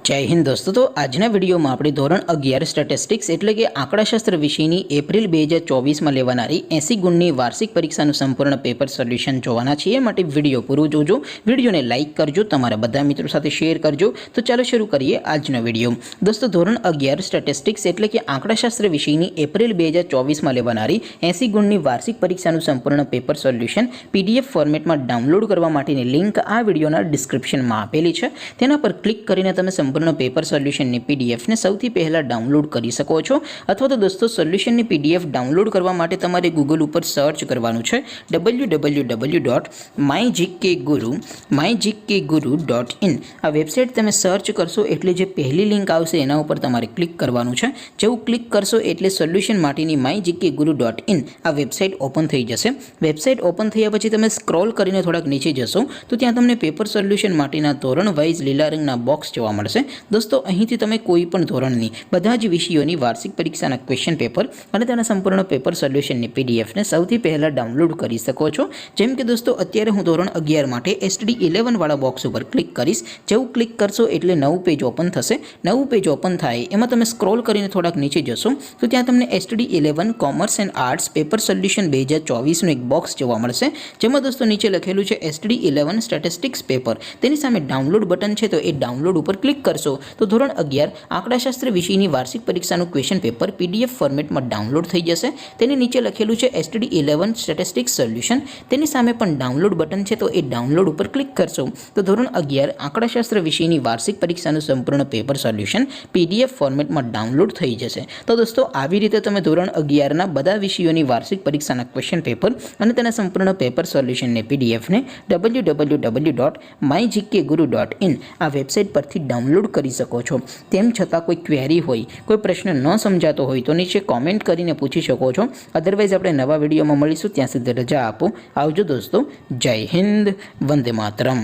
जय हिंद दोस्तों। तो आजना विडियो में अपने धोरण 11 स्टेटिस्टिक्स एटले के आंकड़ाशास्त्र विषयनी एप्रिल 2024 में लेवानारी 80 गुणनी वार्षिक परीक्षाનું संपूर्ण पेपर सोल्यूशन જોવાના છીએ। માટે વિડિયો પૂરો જોજો, વિડિયોને લાઈક કરજો, તમારા બધા મિત્રો સાથે શેર કરજો। તો ચાલો શરૂ કરીએ આજનો વિડિયો। દોસ્તો ધોરણ 11 સ્ટેટિસ્ટિક્સ એટલે કે આંકડાશાસ્ત્ર વિષયની એપ્રિલ 2024 માં લેવાનારી 80 ગુણની વાર્ષિક પરીક્ષાનું સંપૂર્ણ પેપર સોલ્યુશન પીડીએફ ફોર્મેટમાં ડાઉનલોડ કરવા માટેની લિંક આ વિડિયોના ડિસ્ક્રિપ્શનમાં આપેલી છે। તેના પર ક્લિક કરીને તમે સંપૂર્ણ पेपर सोल्यूशन ની पीडीएफ ने સૌથી પહેલા ડાઉનલોડ કરી શકો છો। અથવા તો દોસ્તો સોલ્યુશન ની पीडीएफ ડાઉનલોડ કરવા માટે તમારે ગૂગલ ઉપર સર્ચ કરવાનું છે www.mygkguru.in। આ વેબસાઇટ તમે સર્ચ કરશો એટલે જે પહેલી લિંક આવશે એના ઉપર તમારે ક્લિક કરવાનું છે। જેવું ક્લિક કરશો એટલે સોલ્યુશન માટેની mygkguru.in આ વેબસાઇટ ઓપન થઈ જશે। વેબસાઇટ ઓપન થયા પછી તમે સ્ક્રોલ કરીને થોડાક નીચે જશો તો ત્યાં તમને પેપર સોલ્યુશન માટેના ધોરણ વાઇઝ લીલા રંગના બોક્સ જોવા મળશે। दोस्तों અહીંથી તમે કોઈ પણ ધોરણની બધા જ વિષયોની વાર્ષિક પરીક્ષાના ક્વેશ્ચન પેપર અને તેના સંપૂર્ણ પેપર સોલ્યુશનની પીડીએફ ને સૌથી પહેલા ડાઉનલોડ કરી શકો છો। જેમ કે દોસ્તો અત્યારે હું ધોરણ 11 માટે એસટીડી 11 વાળા બોક્સ ઉપર ક્લિક કરીશ। જેવું ક્લિક કરશો એટલે નવું પેજ ઓપન થશે। નવું પેજ ઓપન થાય એમાં તમે સ્ક્રોલ કરીને થોડાક નીચે જશો તો ત્યાં તમને STD 11 commerce and arts paper solution 2024 નું એક બોક્સ જોવા મળશે। જેમાં દોસ્તો નીચે લખેલું છે એસટીડી 11 સ્ટેટિસ્ટિક્સ પેપર। તેની સામે ડાઉનલોડ બટન છે તો એ ડાઉનલોડ ઉપર ક્લિક કરશો तो ધોરણ 11 આંકડાશાસ્ત્ર વિષયની વાર્ષિક પરીક્ષાનું ક્વેશ્ચન પેપર પીડીએફ ફોર્મેટમાં ડાઉનલોડ થઈ જશે। તેની નીચે લખેલું છે એસટીડી 11 સ્ટેટિસ્ટિક્સ સોલ્યુશન। તેની સામે પણ ડાઉનલોડ બટન છે તો એ ડાઉનલોડ ઉપર ક્લિક કરશો તો ધોરણ 11 આંકડાશાસ્ત્ર વિષયની વાર્ષિક પરીક્ષાનું સંપૂર્ણ પેપર સોલ્યુશન પીડીએફ ફોર્મેટમાં ડાઉનલોડ થઈ જશે। તો દોસ્તો આવી રીતે તમે ધોરણ 11 ના બધા વિષયોની વાર્ષિક પરીક્ષાના ક્વેશ્ચન પેપર અને તેના સંપૂર્ણ પેપર સોલ્યુશનની પીડીએફ ને www.mygkguru.in આ વેબસાઇટ પરથી ડાઉનલોડ કરી શકો છો। તેમ છતાં કોઈ ક્વેરી હોય, કોઈ પ્રશ્ન ન સમજાતો હોય તો નીચે કોમેન્ટ કરીને પૂછી શકો છો। અધરવાઇઝ આપણે નવા વિડીયોમાં મળીશું, ત્યાં સુધી રજા આપો। આવજો દોસ્તો। જય હિન્દ, વંદે માતરમ।